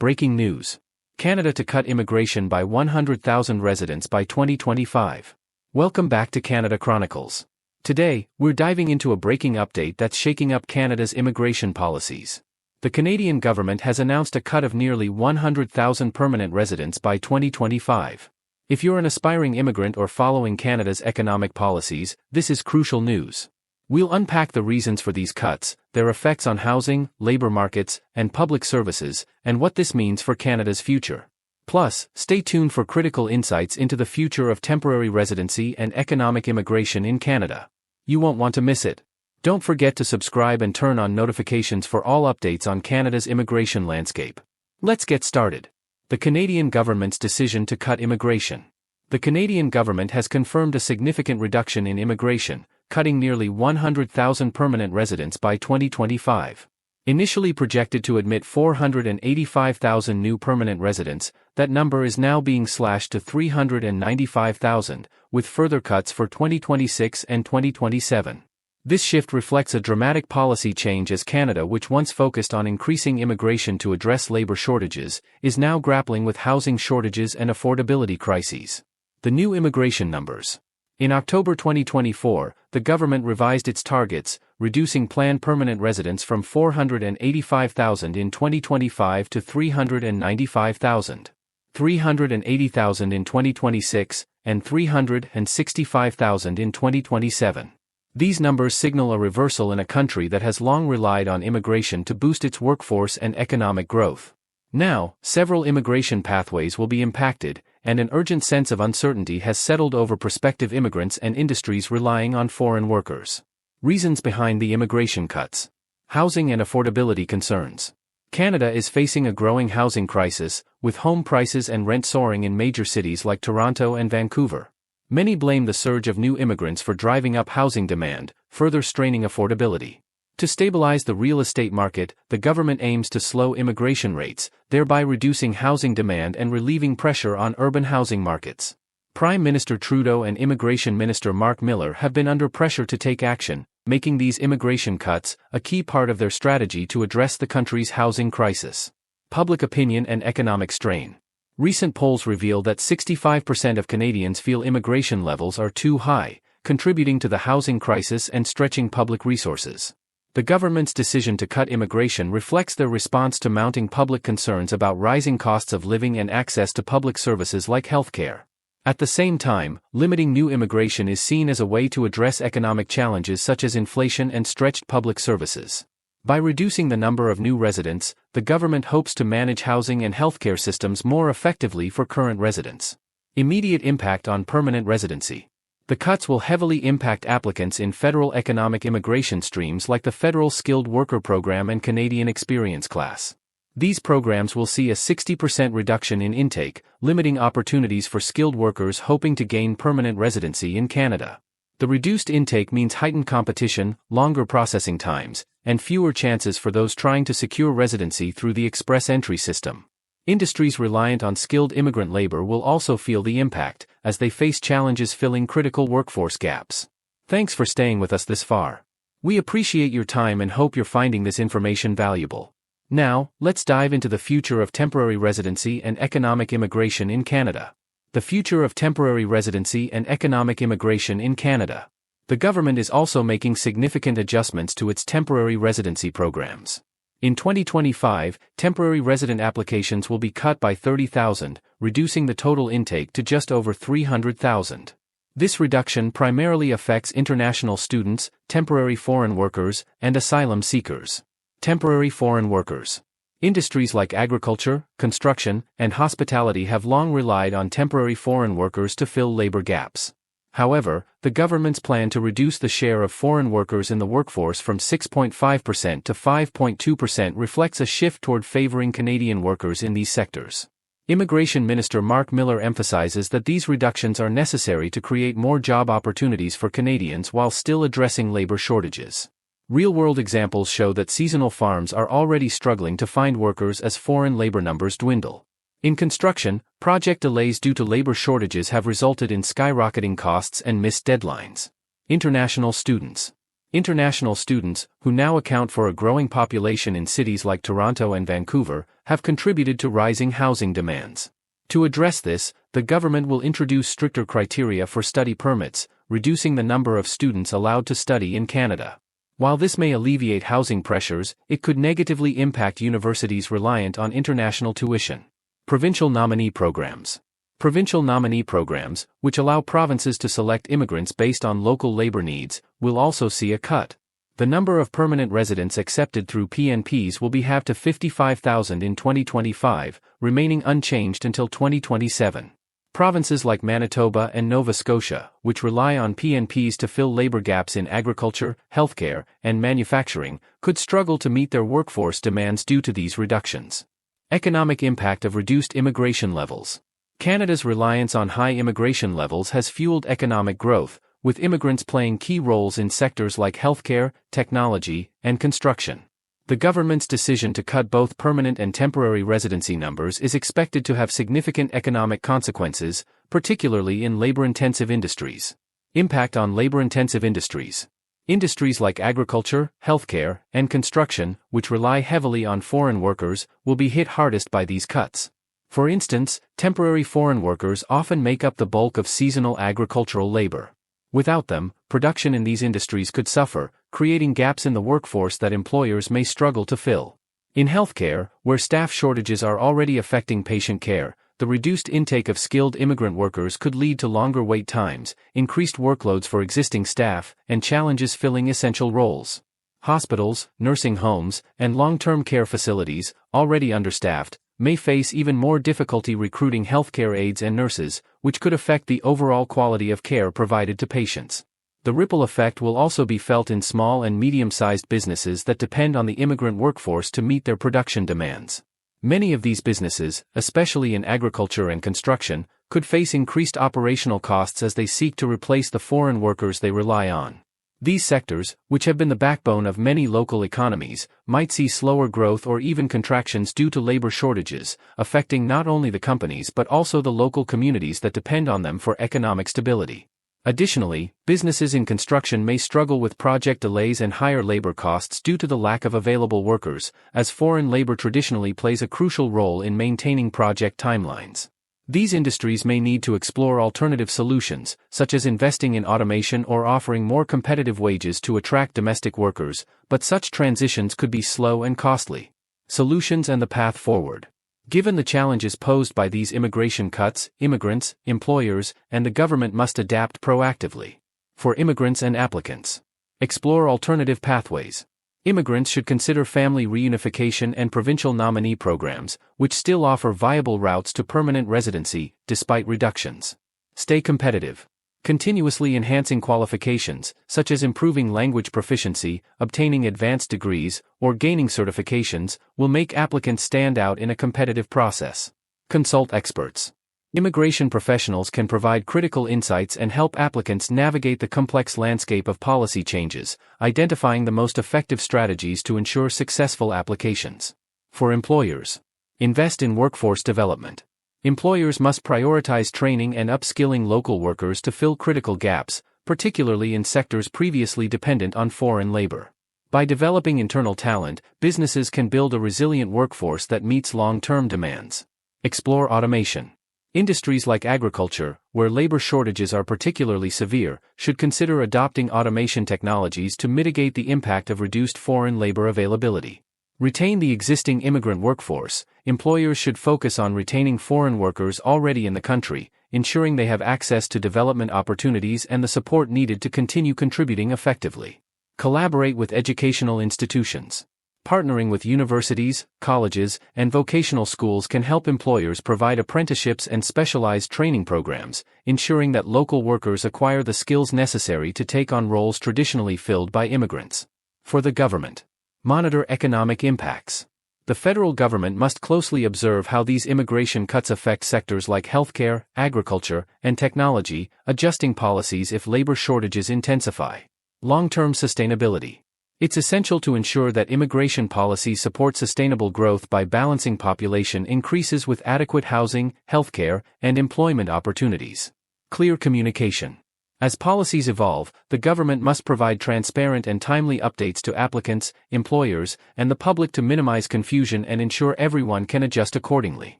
Breaking news. Canada to cut immigration by 100,000 residents by 2025. Welcome back to Canada Chronicles. Today, we're diving into a breaking update that's shaking up Canada's immigration policies. The Canadian government has announced a cut of nearly 100,000 permanent residents by 2025. If you're an aspiring immigrant or following Canada's economic policies, this is crucial news. We'll unpack the reasons for these cuts, their effects on housing, labor markets, and public services, and what this means for Canada's future. Plus, stay tuned for critical insights into the future of temporary residency and economic immigration in Canada. You won't want to miss it. Don't forget to subscribe and turn on notifications for all updates on Canada's immigration landscape. Let's get started. The Canadian government's decision to cut immigration. The Canadian government has confirmed a significant reduction in immigration, cutting nearly 100,000 permanent residents by 2025. Initially projected to admit 485,000 new permanent residents, that number is now being slashed to 395,000, with further cuts for 2026 and 2027. This shift reflects a dramatic policy change as Canada, which once focused on increasing immigration to address labor shortages, is now grappling with housing shortages and affordability crises. The new immigration numbers. In October 2024, the government revised its targets, reducing planned permanent residents from 485,000 in 2025 to 395,000, 380,000 in 2026, and 365,000 in 2027. These numbers signal a reversal in a country that has long relied on immigration to boost its workforce and economic growth. Now, several immigration pathways will be impacted, and an urgent sense of uncertainty has settled over prospective immigrants and industries relying on foreign workers. Reasons behind the immigration cuts. Housing and affordability concerns. Canada is facing a growing housing crisis, with home prices and rent soaring in major cities like Toronto and Vancouver. Many blame the surge of new immigrants for driving up housing demand, further straining affordability. To stabilize the real estate market, the government aims to slow immigration rates, thereby reducing housing demand and relieving pressure on urban housing markets. Prime Minister Trudeau and Immigration Minister Mark Miller have been under pressure to take action, making these immigration cuts a key part of their strategy to address the country's housing crisis. Public opinion and economic strain. Recent polls reveal that 65% of Canadians feel immigration levels are too high, contributing to the housing crisis and stretching public resources. The government's decision to cut immigration reflects their response to mounting public concerns about rising costs of living and access to public services like healthcare. At the same time, limiting new immigration is seen as a way to address economic challenges such as inflation and stretched public services. By reducing the number of new residents, the government hopes to manage housing and healthcare systems more effectively for current residents. Immediate impact on permanent residency. The cuts will heavily impact applicants in federal economic immigration streams like the Federal Skilled Worker Program and Canadian Experience Class. These programs will see a 60% reduction in intake, limiting opportunities for skilled workers hoping to gain permanent residency in Canada. The reduced intake means heightened competition, longer processing times, and fewer chances for those trying to secure residency through the express entry system. Industries reliant on skilled immigrant labor will also feel the impact, as they face challenges filling critical workforce gaps. Thanks for staying with us this far. We appreciate your time and hope you're finding this information valuable. Now, let's dive into the future of temporary residency and economic immigration in Canada. The future of temporary residency and economic immigration in Canada. The government is also making significant adjustments to its temporary residency programs. In 2025, temporary resident applications will be cut by 30,000, reducing the total intake to just over 300,000. This reduction primarily affects international students, temporary foreign workers, and asylum seekers. Temporary foreign workers. Industries like agriculture, construction, and hospitality have long relied on temporary foreign workers to fill labor gaps. However, the government's plan to reduce the share of foreign workers in the workforce from 6.5% to 5.2% reflects a shift toward favoring Canadian workers in these sectors. Immigration Minister Mark Miller emphasizes that these reductions are necessary to create more job opportunities for Canadians while still addressing labor shortages. Real-world examples show that seasonal farms are already struggling to find workers as foreign labor numbers dwindle. In construction, project delays due to labor shortages have resulted in skyrocketing costs and missed deadlines. International students. International students, who now account for a growing population in cities like Toronto and Vancouver, have contributed to rising housing demands. To address this, the government will introduce stricter criteria for study permits, reducing the number of students allowed to study in Canada. While this may alleviate housing pressures, it could negatively impact universities reliant on international tuition. Provincial Nominee Programs. Provincial nominee programs, which allow provinces to select immigrants based on local labor needs, will also see a cut. The number of permanent residents accepted through PNPs will be halved to 55,000 in 2025, remaining unchanged until 2027. Provinces like Manitoba and Nova Scotia, which rely on PNPs to fill labor gaps in agriculture, healthcare, and manufacturing, could struggle to meet their workforce demands due to these reductions. Economic impact of reduced immigration levels. Canada's reliance on high immigration levels has fueled economic growth, with immigrants playing key roles in sectors like healthcare, technology, and construction. The government's decision to cut both permanent and temporary residency numbers is expected to have significant economic consequences, particularly in labor-intensive industries. Impact on labor-intensive industries. Industries like agriculture, healthcare, and construction, which rely heavily on foreign workers, will be hit hardest by these cuts. For instance, temporary foreign workers often make up the bulk of seasonal agricultural labor. Without them, production in these industries could suffer, creating gaps in the workforce that employers may struggle to fill. In healthcare, where staff shortages are already affecting patient care, the reduced intake of skilled immigrant workers could lead to longer wait times, increased workloads for existing staff, and challenges filling essential roles. Hospitals, nursing homes, and long-term care facilities, already understaffed, may face even more difficulty recruiting healthcare aides and nurses, which could affect the overall quality of care provided to patients. The ripple effect will also be felt in small and medium-sized businesses that depend on the immigrant workforce to meet their production demands. Many of these businesses, especially in agriculture and construction, could face increased operational costs as they seek to replace the foreign workers they rely on. These sectors, which have been the backbone of many local economies, might see slower growth or even contractions due to labor shortages, affecting not only the companies but also the local communities that depend on them for economic stability. Additionally, businesses in construction may struggle with project delays and higher labor costs due to the lack of available workers, as foreign labor traditionally plays a crucial role in maintaining project timelines. These industries may need to explore alternative solutions, such as investing in automation or offering more competitive wages to attract domestic workers, but such transitions could be slow and costly. Solutions and the path forward. Given the challenges posed by these immigration cuts, immigrants, employers, and the government must adapt proactively. For immigrants and applicants, explore alternative pathways. Immigrants should consider family reunification and provincial nominee programs, which still offer viable routes to permanent residency, despite reductions. Stay competitive. Continuously enhancing qualifications, such as improving language proficiency, obtaining advanced degrees, or gaining certifications, will make applicants stand out in a competitive process. Consult experts. Immigration professionals can provide critical insights and help applicants navigate the complex landscape of policy changes, identifying the most effective strategies to ensure successful applications. For employers, invest in workforce development. Employers must prioritize training and upskilling local workers to fill critical gaps, particularly in sectors previously dependent on foreign labor. By developing internal talent, businesses can build a resilient workforce that meets long-term demands. Explore automation. Industries like agriculture, where labor shortages are particularly severe, should consider adopting automation technologies to mitigate the impact of reduced foreign labor availability. Retain the existing immigrant workforce. Employers should focus on retaining foreign workers already in the country, ensuring they have access to development opportunities and the support needed to continue contributing effectively. Collaborate with educational institutions. Partnering with universities, colleges, and vocational schools can help employers provide apprenticeships and specialized training programs, ensuring that local workers acquire the skills necessary to take on roles traditionally filled by immigrants. For the government, monitor economic impacts. The federal government must closely observe how these immigration cuts affect sectors like healthcare, agriculture, and technology, adjusting policies if labor shortages intensify. Long-term sustainability. It's essential to ensure that immigration policies support sustainable growth by balancing population increases with adequate housing, healthcare, and employment opportunities. Clear communication. As policies evolve, the government must provide transparent and timely updates to applicants, employers, and the public to minimize confusion and ensure everyone can adjust accordingly.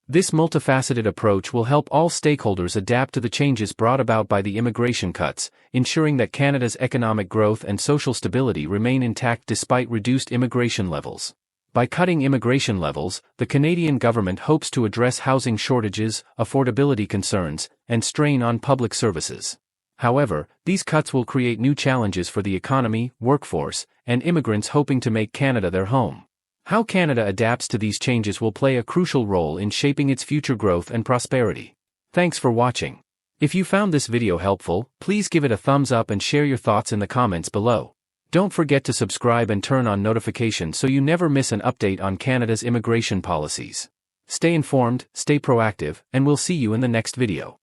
This multifaceted approach will help all stakeholders adapt to the changes brought about by the immigration cuts, ensuring that Canada's economic growth and social stability remain intact despite reduced immigration levels. By cutting immigration levels, the Canadian government hopes to address housing shortages, affordability concerns, and strain on public services. However, these cuts will create new challenges for the economy, workforce, and immigrants hoping to make Canada their home. How Canada adapts to these changes will play a crucial role in shaping its future growth and prosperity. Thanks for watching. If you found this video helpful, please give it a thumbs up and share your thoughts in the comments below. Don't forget to subscribe and turn on notifications so you never miss an update on Canada's immigration policies. Stay informed, stay proactive, and we'll see you in the next video.